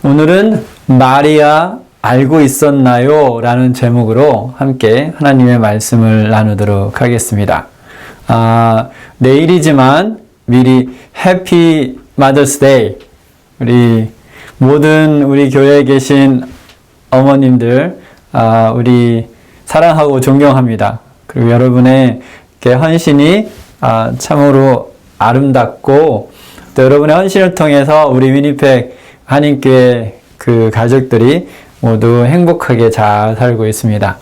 오늘은 마리아 알고 있었나요? 라는 제목으로 함께 하나님의 말씀을 나누도록 하겠습니다. 내일이지만 미리 해피 마더스 데이. 우리 모든 우리 교회에 계신 어머님들, 우리 사랑하고 존경합니다. 그리고 여러분의 헌신이 참으로 아름답고, 또 여러분의 헌신을 통해서 우리 위니펙 한인교회 그 가족들이 모두 행복하게 잘 살고 있습니다.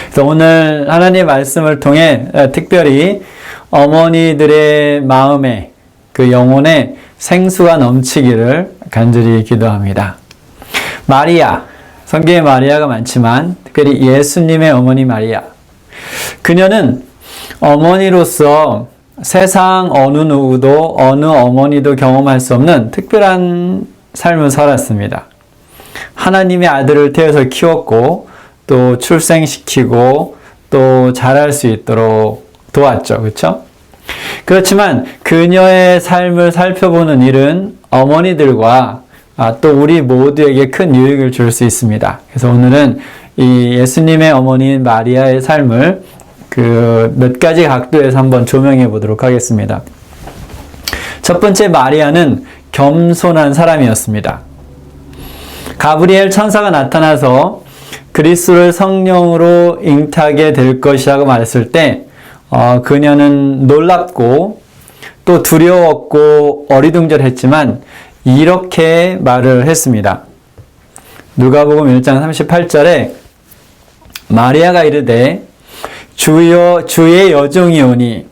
그래서 오늘 하나님의 말씀을 통해 특별히 어머니들의 마음에 그 영혼에 생수가 넘치기를 간절히 기도합니다. 마리아, 성경에 마리아가 많지만 특별히 예수님의 어머니 마리아. 그녀는 어머니로서 세상 어느 누구도 어느 어머니도 경험할 수 없는 특별한 삶을 살았습니다. 하나님의 아들을 태워서 키웠고 또 출생시키고 또 자랄 수 있도록 도왔죠. 그렇죠? 그렇지만 그녀의 삶을 살펴보는 일은 어머니들과 또 우리 모두에게 큰 유익을 줄 수 있습니다. 그래서 오늘은 이 예수님의 어머니인 마리아의 삶을 그 몇 가지 각도에서 한번 조명해 보도록 하겠습니다. 첫 번째, 마리아는 겸손한 사람이었습니다. 가브리엘 천사가 나타나서 그리스도를 성령으로 잉타하게 될 것이라고 말했을 때 그녀는 놀랍고 또 두려웠고 어리둥절했지만 이렇게 말을 했습니다. 누가복음 1장 38절에 마리아가 이르되 주여, 주의 여종이오니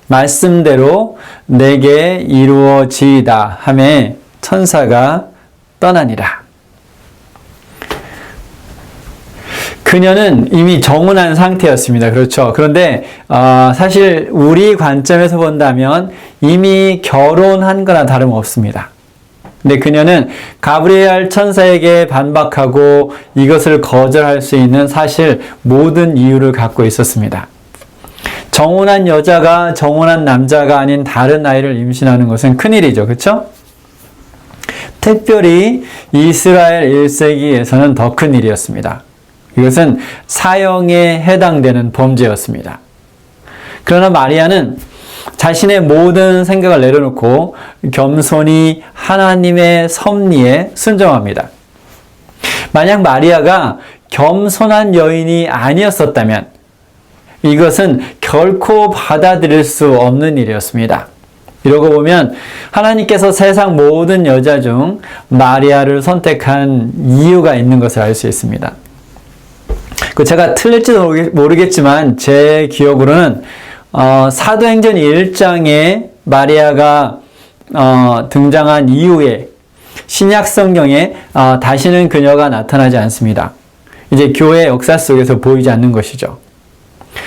말씀대로 내게 이루어지이다 하매 천사가 떠나니라. 그녀는 이미 정혼한 상태였습니다. 그렇죠. 그런데 사실 우리 관점에서 본다면 이미 결혼한 거나 다름없습니다. 근데 그녀는 가브리엘 천사에게 반박하고 이것을 거절할 수 있는 사실 모든 이유를 갖고 있었습니다. 정혼한 여자가 정혼한 남자가 아닌 다른 아이를 임신하는 것은 큰일이죠. 그렇죠? 특별히 이스라엘 1세기에서는 더 큰 일이었습니다. 이것은 사형에 해당되는 범죄였습니다. 그러나 마리아는 자신의 모든 생각을 내려놓고 겸손히 하나님의 섭리에 순종합니다. 만약 마리아가 겸손한 여인이 아니었었다면 이것은 결코 받아들일 수 없는 일이었습니다. 이러고 보면 하나님께서 세상 모든 여자 중 마리아를 선택한 이유가 있는 것을 알 수 있습니다. 제가 틀릴지도 모르겠지만 제 기억으로는 사도행전 1장에 마리아가 등장한 이후에 신약 성경에 다시는 그녀가 나타나지 않습니다. 이제 교회 역사 속에서 보이지 않는 것이죠.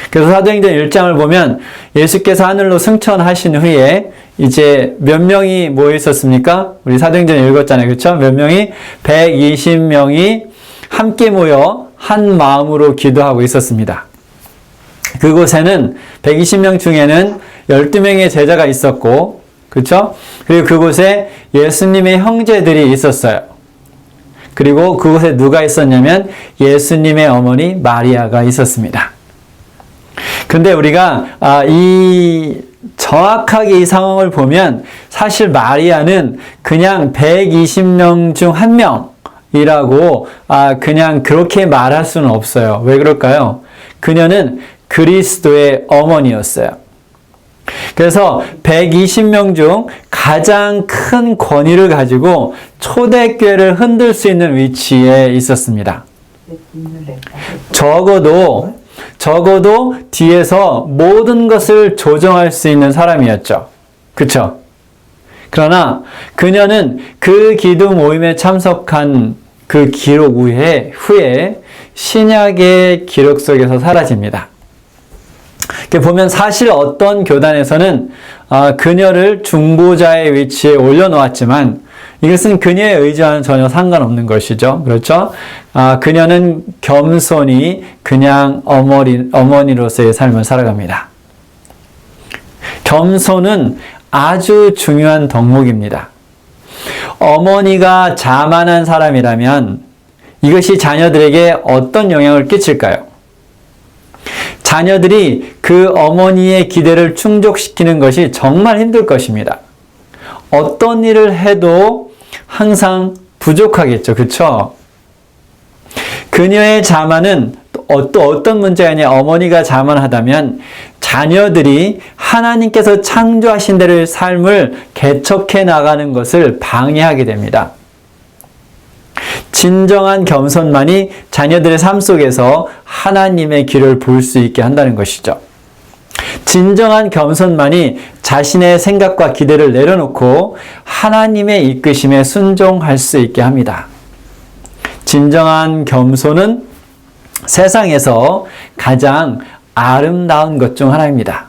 그래서 사도행전 1장을 보면 예수께서 하늘로 승천하신 후에 이제 몇 명이 모여 있었습니까? 우리 사도행전 읽었잖아요. 그렇죠? 몇 명이? 120명이 함께 모여 한 마음으로 기도하고 있었습니다. 그곳에는 120명 중에는 12명의 제자가 있었고, 그렇죠? 그리고 그곳에 예수님의 형제들이 있었어요. 그리고 그곳에 누가 있었냐면 예수님의 어머니 마리아가 있었습니다. 근데 우리가 정확하게 이 상황을 보면 사실 마리아는 그냥 120명 중 한 명이라고 그냥 그렇게 말할 수는 없어요. 왜 그럴까요? 그녀는 그리스도의 어머니였어요. 그래서 120명 중 가장 큰 권위를 가지고 초대교회를 흔들 수 있는 위치에 있었습니다. 적어도 뒤에서 모든 것을 조정할 수 있는 사람이었죠. 그렇죠? 그러나 그녀는 그 기도 모임에 참석한 그 기록 후에 신약의 기록 속에서 사라집니다. 보면 사실 어떤 교단에서는 그녀를 중보자의 위치에 올려놓았지만 이것은 그녀의 의지와는 전혀 상관없는 것이죠. 그렇죠? 그녀는 겸손히 그냥 어머니로서의 삶을 살아갑니다. 겸손은 아주 중요한 덕목입니다. 어머니가 자만한 사람이라면 이것이 자녀들에게 어떤 영향을 끼칠까요? 자녀들이 그 어머니의 기대를 충족시키는 것이 정말 힘들 것입니다. 어떤 일을 해도 항상 부족하겠죠. 그렇죠? 그녀의 자만은 또 어떤 문제가 있냐? 어머니가 자만하다면 자녀들이 하나님께서 창조하신 대로의 삶을 개척해 나가는 것을 방해하게 됩니다. 진정한 겸손만이 자녀들의 삶 속에서 하나님의 길을 볼 수 있게 한다는 것이죠. 진정한 겸손만이 자신의 생각과 기대를 내려놓고 하나님의 이끄심에 순종할 수 있게 합니다. 진정한 겸손은 세상에서 가장 아름다운 것 중 하나입니다.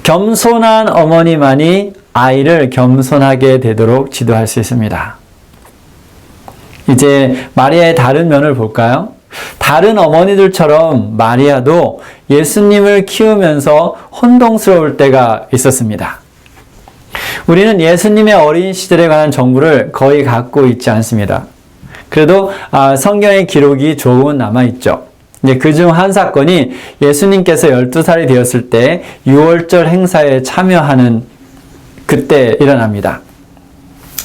겸손한 어머니만이 아이를 겸손하게 되도록 지도할 수 있습니다. 이제 마리아의 다른 면을 볼까요? 다른 어머니들처럼 마리아도 예수님을 키우면서 혼동스러울 때가 있었습니다. 우리는 예수님의 어린 시절에 관한 정보를 거의 갖고 있지 않습니다. 그래도 성경의 기록이 조금은 남아있죠. 그중 한 사건이 예수님께서 12살이 되었을 때 유월절 행사에 참여하는 그때 일어납니다.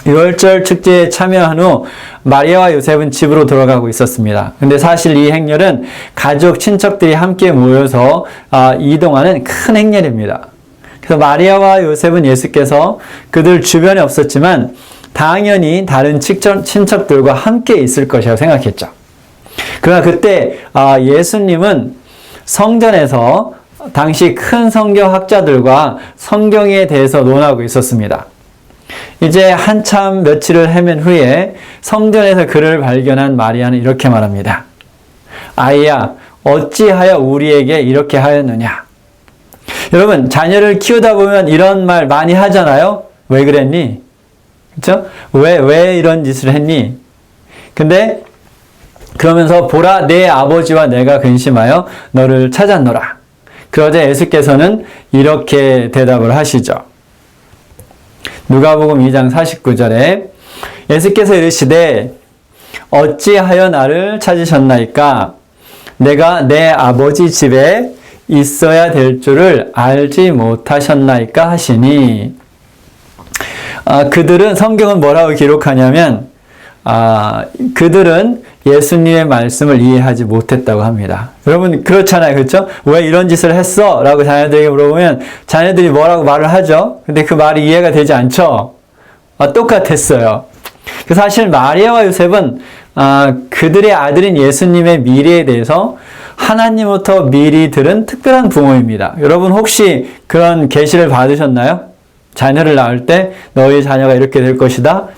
유월절 축제에 참여한 후 마리아와 요셉은 집으로 돌아가고 있었습니다. 근데 사실 이 행렬은 가족, 친척들이 함께 모여서 이동하는 큰 행렬입니다. 그래서 마리아와 요셉은 예수께서 그들 주변에 없었지만 당연히 다른 친척들과 함께 있을 것이라고 생각했죠. 그러나 그때 예수님은 성전에서 당시 큰 성경학자들과 성경에 대해서 논하고 있었습니다. 이제 한참 며칠을 헤맨 후에 성전에서 그를 발견한 마리아는 이렇게 말합니다. 아이야, 어찌하여 우리에게 이렇게 하였느냐? 여러분, 자녀를 키우다 보면 이런 말 많이 하잖아요. 왜 그랬니? 그렇죠? 왜 이런 짓을 했니? 근데 그러면서 보라, 내 아버지와 내가 근심하여 너를 찾았노라. 그러자 예수께서는 이렇게 대답을 하시죠. 누가복음 2장 49절에 예수께서 이르시되 어찌하여 나를 찾으셨나이까? 내가 내 아버지 집에 있어야 될 줄을 알지 못하셨나이까 하시니, 그들은, 성경은 뭐라고 기록하냐면 그들은 예수님의 말씀을 이해하지 못했다고 합니다. 여러분 그렇잖아요. 그렇죠? 왜 이런 짓을 했어? 라고 자녀들에게 물어보면 자녀들이 뭐라고 말을 하죠. 근데 그 말이 이해가 되지 않죠. 똑같았어요. 사실 마리아와 요셉은 그들의 아들인 예수님의 미래에 대해서 하나님부터 미리 들은 특별한 부모입니다. 여러분 혹시 그런 계시를 받으셨나요? 자녀를 낳을 때 너희 자녀가 이렇게 될 것이다.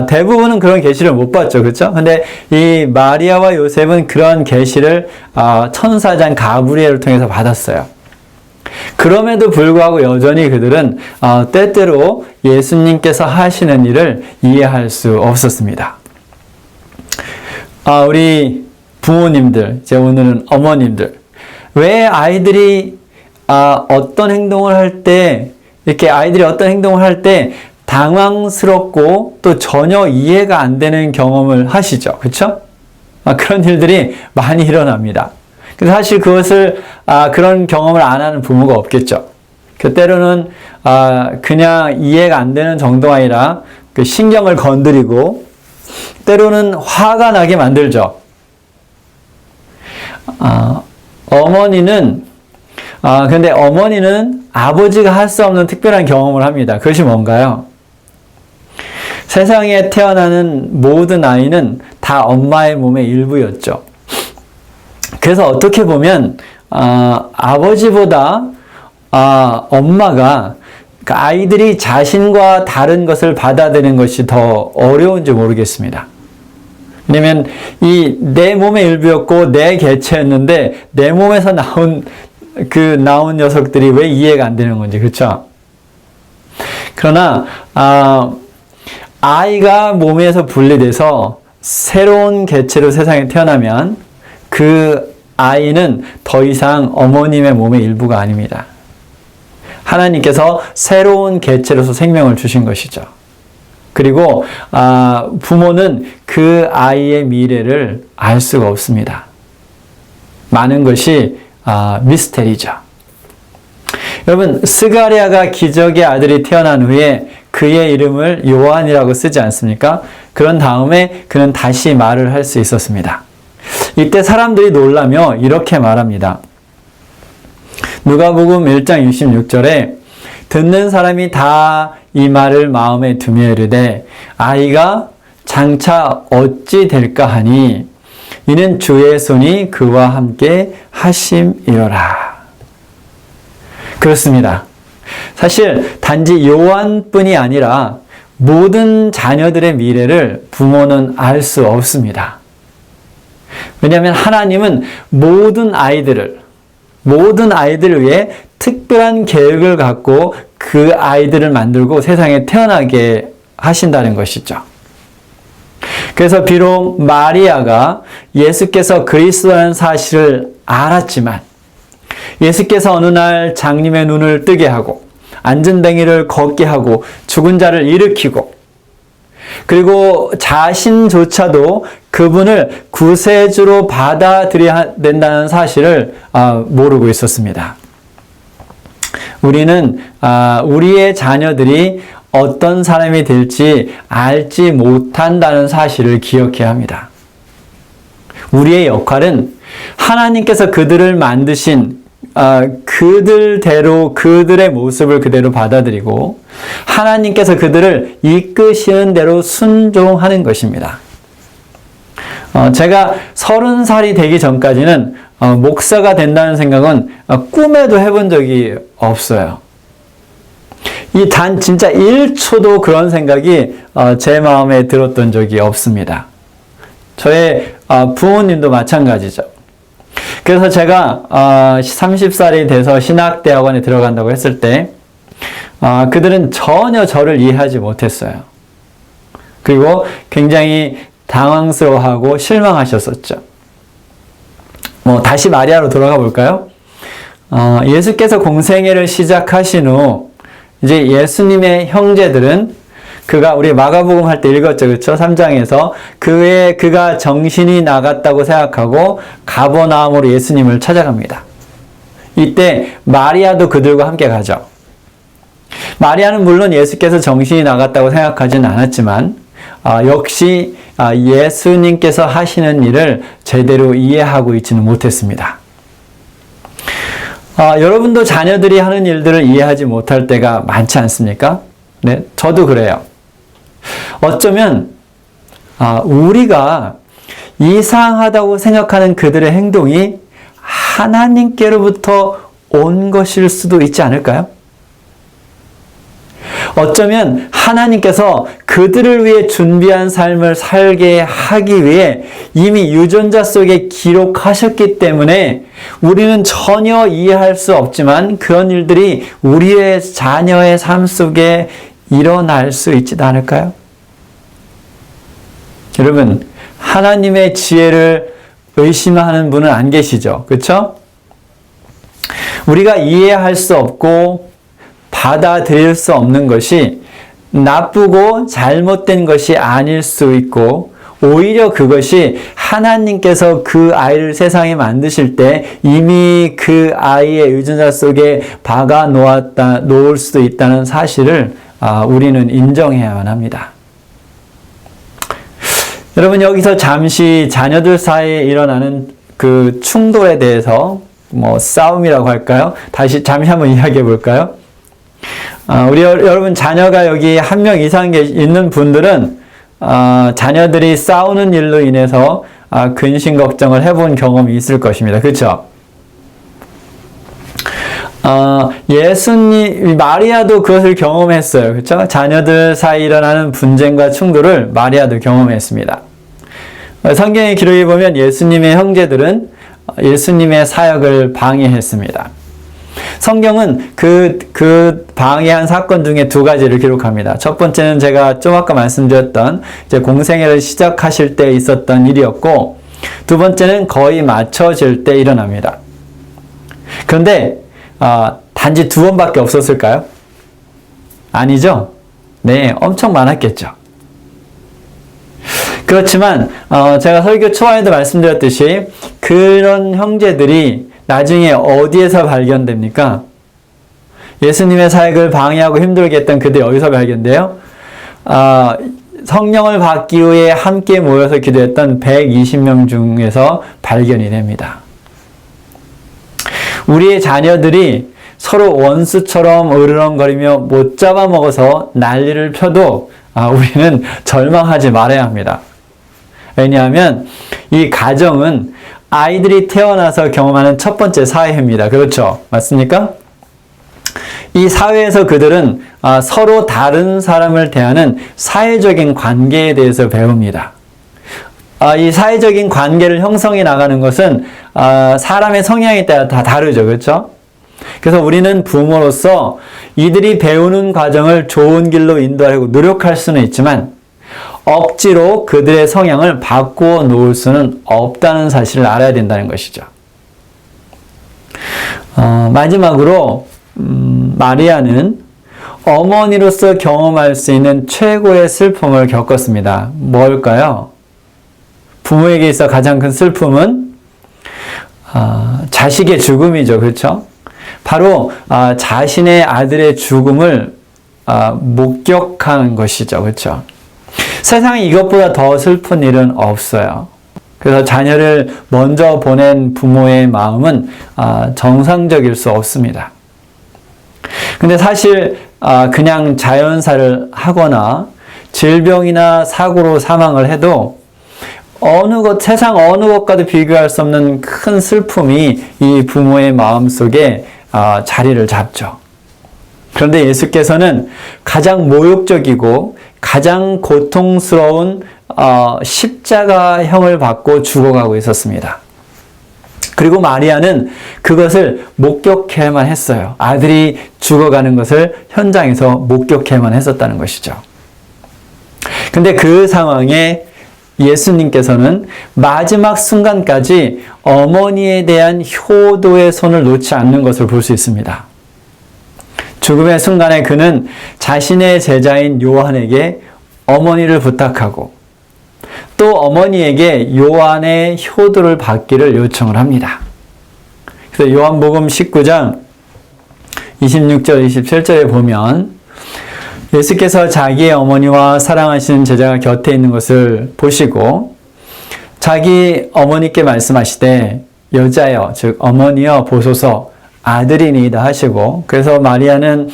대부분은 그런 계시를 못 봤죠. 그렇죠? 근데 이 마리아와 요셉은 그런 계시를 천사장 가브리엘을 통해서 받았어요. 그럼에도 불구하고 여전히 그들은 때때로 예수님께서 하시는 일을 이해할 수 없었습니다. 우리 부모님들, 이제 오늘은 어머님들, 왜 아이들이 어떤 행동을 할 때, 이렇게 아이들이 어떤 행동을 할 때 당황스럽고 또 전혀 이해가 안 되는 경험을 하시죠. 그렇죠? 그런 일들이 많이 일어납니다. 그래서 사실 그것을 그런 경험을 안 하는 부모가 없겠죠. 때로는 그냥 이해가 안 되는 정도가 아니라 그 신경을 건드리고 때로는 화가 나게 만들죠. 근데 어머니는 아버지가 할 수 없는 특별한 경험을 합니다. 그것이 뭔가요? 세상에 태어나는 모든 아이는 다 엄마의 몸의 일부였죠. 그래서 어떻게 보면 아버지보다 엄마가 아이들이 자신과 다른 것을 받아들이는 것이 더 어려운지 모르겠습니다. 왜냐면 이 내 몸의 일부였고 내 개체였는데 내 몸에서 나온 녀석들이 왜 이해가 안 되는 건지, 그렇죠? 그러나 아이가 몸에서 분리돼서 새로운 개체로 세상에 태어나면 그 아이는 더 이상 어머님의 몸의 일부가 아닙니다. 하나님께서 새로운 개체로서 생명을 주신 것이죠. 그리고 부모는 그 아이의 미래를 알 수가 없습니다. 많은 것이 미스테리죠. 여러분, 스가랴가 기적의 아들이 태어난 후에 그의 이름을 요한이라고 쓰지 않습니까? 그런 다음에 그는 다시 말을 할 수 있었습니다. 이때 사람들이 놀라며 이렇게 말합니다. 누가복음 1장 66절에 듣는 사람이 다 이 말을 마음에 두며 이르되 아이가 장차 어찌 될까 하니 이는 주의 손이 그와 함께 하심이로라. 그렇습니다. 사실 단지 요한뿐이 아니라 모든 자녀들의 미래를 부모는 알 수 없습니다. 왜냐하면 하나님은 모든 아이들을 위해 특별한 계획을 갖고 그 아이들을 만들고 세상에 태어나게 하신다는 것이죠. 그래서 비록 마리아가 예수께서 그리스도라는 사실을 알았지만 예수께서 어느 날 장님의 눈을 뜨게 하고 안전뱅이를 걷게 하고 죽은 자를 일으키고 그리고 자신조차도 그분을 구세주로 받아들여야 된다는 사실을 모르고 있었습니다. 우리는 우리의 자녀들이 어떤 사람이 될지 알지 못한다는 사실을 기억해야 합니다. 우리의 역할은 하나님께서 그들을 만드신 그들대로 그들의 모습을 그대로 받아들이고 하나님께서 그들을 이끄시는 대로 순종하는 것입니다. 제가 30살이 되기 전까지는 목사가 된다는 생각은 꿈에도 해본 적이 없어요. 진짜 1초도 그런 생각이 제 마음에 들었던 적이 없습니다. 저의 부모님도 마찬가지죠. 그래서 제가 30살이 돼서 신학대학원에 들어간다고 했을 때 그들은 전혀 저를 이해하지 못했어요. 그리고 굉장히 당황스러워하고 실망하셨었죠. 다시 마리아로 돌아가 볼까요? 예수께서 공생애를 시작하신 후 이제 예수님의 형제들은 우리 마가복음 할 때 읽었죠. 그렇죠? 3장에서 그가 정신이 나갔다고 생각하고 가버나움으로 예수님을 찾아갑니다. 이때 마리아도 그들과 함께 가죠. 마리아는 물론 예수께서 정신이 나갔다고 생각하지는 않았지만 역시 예수님께서 하시는 일을 제대로 이해하고 있지는 못했습니다. 여러분도 자녀들이 하는 일들을 이해하지 못할 때가 많지 않습니까? 네, 저도 그래요. 어쩌면 우리가 이상하다고 생각하는 그들의 행동이 하나님께로부터 온 것일 수도 있지 않을까요? 어쩌면 하나님께서 그들을 위해 준비한 삶을 살게 하기 위해 이미 유전자 속에 기록하셨기 때문에 우리는 전혀 이해할 수 없지만 그런 일들이 우리의 자녀의 삶 속에 일어날 수 있지 않을까요? 여러분, 하나님의 지혜를 의심하는 분은 안 계시죠? 그렇죠? 우리가 이해할 수 없고 받아들일 수 없는 것이 나쁘고 잘못된 것이 아닐 수 있고 오히려 그것이 하나님께서 그 아이를 세상에 만드실 때 이미 그 아이의 유전자 속에 박아 놓을 수도 있다는 사실을 우리는 인정해야만 합니다. 여러분, 여기서 잠시 자녀들 사이에 일어나는 그 충돌에 대해서 싸움이라고 할까요? 잠시 한번 이야기해 볼까요? 여러분 자녀가 여기 한 명 이상 있는 분들은 자녀들이 싸우는 일로 인해서 근심 걱정을 해본 경험이 있을 것입니다. 그렇죠? 마리아도 그것을 경험했어요. 그렇죠? 자녀들 사이 일어나는 분쟁과 충돌을 마리아도 경험했습니다. 성경의 기록에 보면 예수님의 형제들은 예수님의 사역을 방해했습니다. 성경은 그 방해한 사건 중에 두 가지를 기록합니다. 첫 번째는 제가 좀 아까 말씀드렸던 이제 공생애를 시작하실 때 있었던 일이었고, 두 번째는 거의 맞춰질 때 일어납니다. 그런데 단지 두 번밖에 없었을까요? 아니죠? 네, 엄청 많았겠죠. 그렇지만 제가 설교 초반에도 말씀드렸듯이 그런 형제들이 나중에 어디에서 발견됩니까? 예수님의 사역을 방해하고 힘들게 했던 그들이 어디서 발견돼요? 성령을 받기 위해 함께 모여서 기도했던 120명 중에서 발견이 됩니다. 우리의 자녀들이 서로 원수처럼 으르렁거리며 못 잡아먹어서 난리를 펴도 우리는 절망하지 말아야 합니다. 왜냐하면 이 가정은 아이들이 태어나서 경험하는 첫 번째 사회입니다. 그렇죠? 맞습니까? 이 사회에서 그들은 서로 다른 사람을 대하는 사회적인 관계에 대해서 배웁니다. 이 사회적인 관계를 형성해 나가는 것은 사람의 성향에 따라 다 다르죠. 그렇죠? 그래서 우리는 부모로서 이들이 배우는 과정을 좋은 길로 인도하려고 노력할 수는 있지만 억지로 그들의 성향을 바꾸어 놓을 수는 없다는 사실을 알아야 된다는 것이죠. 마지막으로 마리아는 어머니로서 경험할 수 있는 최고의 슬픔을 겪었습니다. 뭘까요? 부모에게 있어 가장 큰 슬픔은 자식의 죽음이죠. 그렇죠? 바로 자신의 아들의 죽음을 목격하는 것이죠. 그렇죠? 세상에 이것보다 더 슬픈 일은 없어요. 그래서 자녀를 먼저 보낸 부모의 마음은 정상적일 수 없습니다. 근데 사실 그냥 자연사를 하거나 질병이나 사고로 사망을 해도 세상 어느 것과도 비교할 수 없는 큰 슬픔이 이 부모의 마음 속에 자리를 잡죠. 그런데 예수께서는 가장 모욕적이고 가장 고통스러운 십자가형을 받고 죽어가고 있었습니다. 그리고 마리아는 그것을 목격해야만 했어요. 아들이 죽어가는 것을 현장에서 목격해야만 했었다는 것이죠. 근데 그 상황에 예수님께서는 마지막 순간까지 어머니에 대한 효도의 손을 놓지 않는 것을 볼 수 있습니다. 죽음의 순간에 그는 자신의 제자인 요한에게 어머니를 부탁하고 또 어머니에게 요한의 효도를 받기를 요청을 합니다. 그래서 요한복음 19장 26절 27절에 보면 예수께서 자기의 어머니와 사랑하시는 제자가 곁에 있는 것을 보시고 자기 어머니께 말씀하시되 여자여 즉 어머니여 보소서 아들이니이다 하시고 그래서 마리아는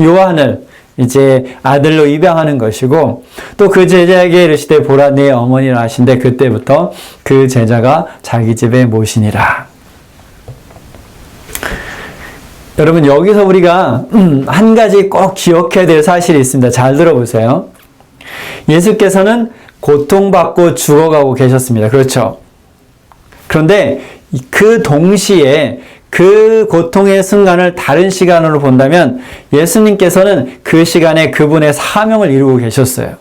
요한을 이제 아들로 입양하는 것이고 또 그 제자에게 이르시되 보라 네 어머니라 하신데 그때부터 그 제자가 자기 집에 모시니라. 여러분 여기서 우리가 한 가지 꼭 기억해야 될 사실이 있습니다. 잘 들어보세요. 예수께서는 고통받고 죽어가고 계셨습니다. 그렇죠? 그런데 그 동시에 그 고통의 순간을 다른 시간으로 본다면 예수님께서는 그 시간에 그분의 사명을 이루고 계셨어요.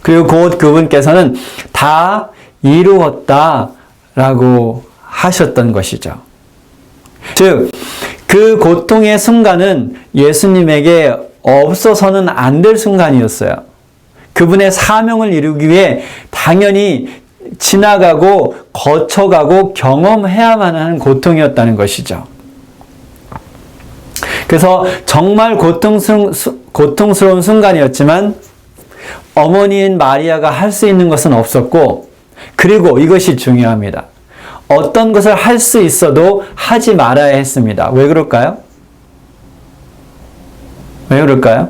그리고 곧 그분께서는 다 이루었다라고 하셨던 것이죠. 즉, 그 고통의 순간은 예수님에게 없어서는 안 될 순간이었어요. 그분의 사명을 이루기 위해 당연히 지나가고 거쳐가고 경험해야만 하는 고통이었다는 것이죠. 그래서 정말 고통스러운 순간이었지만 어머니인 마리아가 할 수 있는 것은 없었고 그리고 이것이 중요합니다. 어떤 것을 할 수 있어도 하지 말아야 했습니다. 왜 그럴까요? 왜 그럴까요?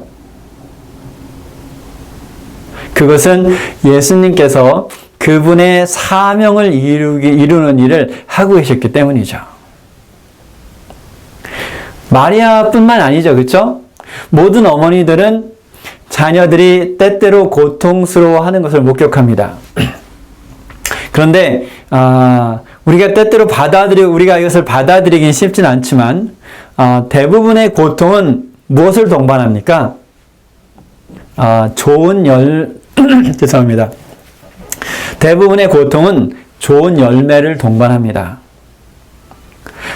그것은 예수님께서 그분의 사명을 이루는 일을 하고 계셨기 때문이죠. 마리아뿐만 아니죠. 그렇죠? 모든 어머니들은 자녀들이 때때로 고통스러워하는 것을 목격합니다. 그런데 우리가 때때로 우리가 이것을 받아들이긴 쉽진 않지만 대부분의 고통은 무엇을 동반합니까? 죄송합니다. 대부분의 고통은 좋은 열매를 동반합니다.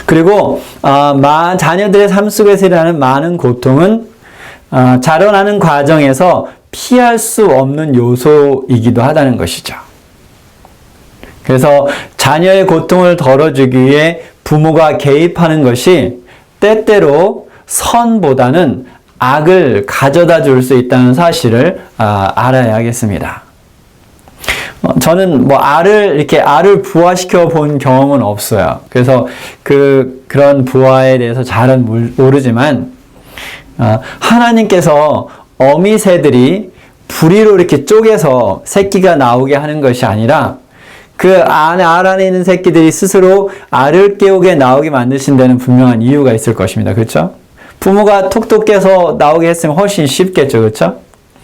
그리고 자녀들의 삶 속에서 일어나는 많은 고통은 자라나는 과정에서 피할 수 없는 요소이기도 하다는 것이죠. 그래서 자녀의 고통을 덜어주기 위해 부모가 개입하는 것이 때때로 선보다는 악을 가져다 줄 수 있다는 사실을 알아야겠습니다. 저는 알을 부화시켜 본 경험은 없어요. 그래서 그런 부화에 대해서 잘은 모르지만, 하나님께서 어미새들이 부리로 이렇게 쪼개서 새끼가 나오게 하는 것이 아니라 알 안에 있는 새끼들이 스스로 알을 깨우게 나오게 만드신 데는 분명한 이유가 있을 것입니다. 그렇죠? 부모가 톡톡 깨서 나오게 했으면 훨씬 쉽겠죠. 그렇죠?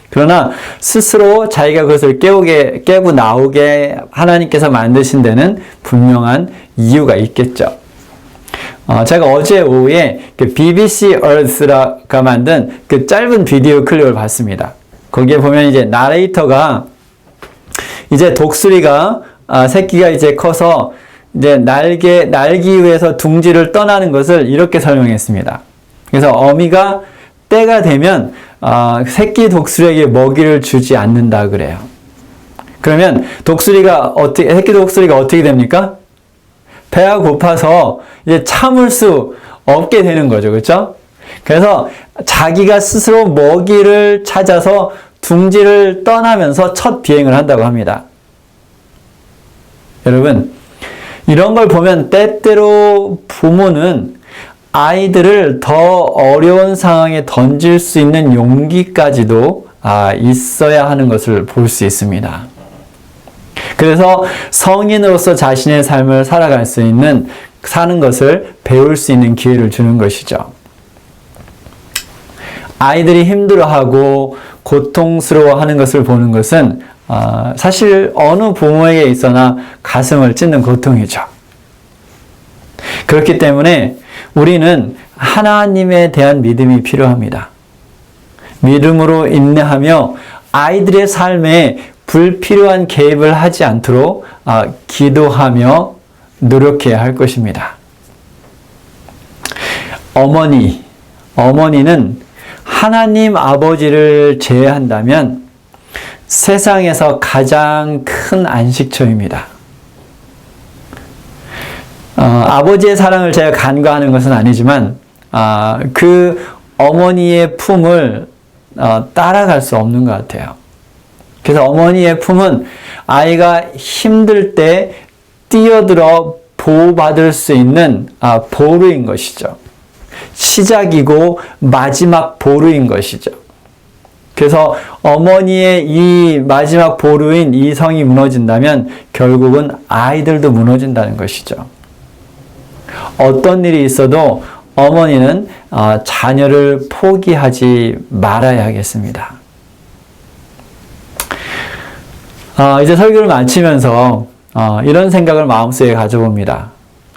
그러나 스스로 자기가 그것을 깨고 나오게 하나님께서 만드신 데는 분명한 이유가 있겠죠. 제가 어제 오후에 BBC Earth가 만든 짧은 비디오 클립을 봤습니다. 거기에 보면 이제 나레이터가 이제 독수리가 새끼가 이제 커서 이제 날기 위해서 둥지를 떠나는 것을 이렇게 설명했습니다. 그래서 어미가 때가 되면 새끼 독수리에게 먹이를 주지 않는다 그래요. 그러면 새끼 독수리가 어떻게 됩니까? 배가 고파서 이제 참을 수 없게 되는 거죠. 그렇죠? 그래서 자기가 스스로 먹이를 찾아서 둥지를 떠나면서 첫 비행을 한다고 합니다. 여러분, 이런 걸 보면 때때로 부모는 아이들을 더 어려운 상황에 던질 수 있는 용기까지도 있어야 하는 것을 볼 수 있습니다. 그래서 성인으로서 자신의 삶을 사는 것을 배울 수 있는 기회를 주는 것이죠. 아이들이 힘들어하고 고통스러워하는 것을 보는 것은 사실 어느 부모에게 있어나 가슴을 찢는 고통이죠. 그렇기 때문에 우리는 하나님에 대한 믿음이 필요합니다. 믿음으로 인내하며 아이들의 삶에 불필요한 개입을 하지 않도록 기도하며 노력해야 할 것입니다. 어머니는 하나님 아버지를 제외한다면 세상에서 가장 큰 안식처입니다. 아버지의 사랑을 제가 간과하는 것은 아니지만 그 어머니의 품을 따라갈 수 없는 것 같아요. 그래서 어머니의 품은 아이가 힘들 때 뛰어들어 보호받을 수 있는 보루인 것이죠. 시작이고 마지막 보루인 것이죠. 그래서 어머니의 이 마지막 보루인 이 성이 무너진다면 결국은 아이들도 무너진다는 것이죠. 어떤 일이 있어도 어머니는 자녀를 포기하지 말아야 하겠습니다. 이제 설교를 마치면서 이런 생각을 마음속에 가져봅니다.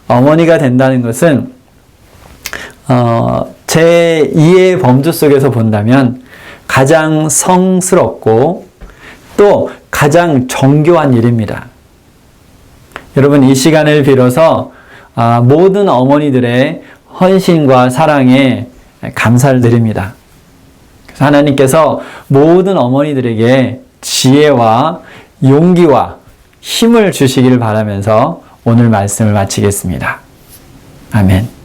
어머니가 된다는 것은 제 2의 범주 속에서 본다면 가장 성스럽고 또 가장 정교한 일입니다. 여러분, 이 시간을 빌어서 모든 어머니들의 헌신과 사랑에 감사를 드립니다. 그래서 하나님께서 모든 어머니들에게 지혜와 용기와 힘을 주시기를 바라면서 오늘 말씀을 마치겠습니다. 아멘.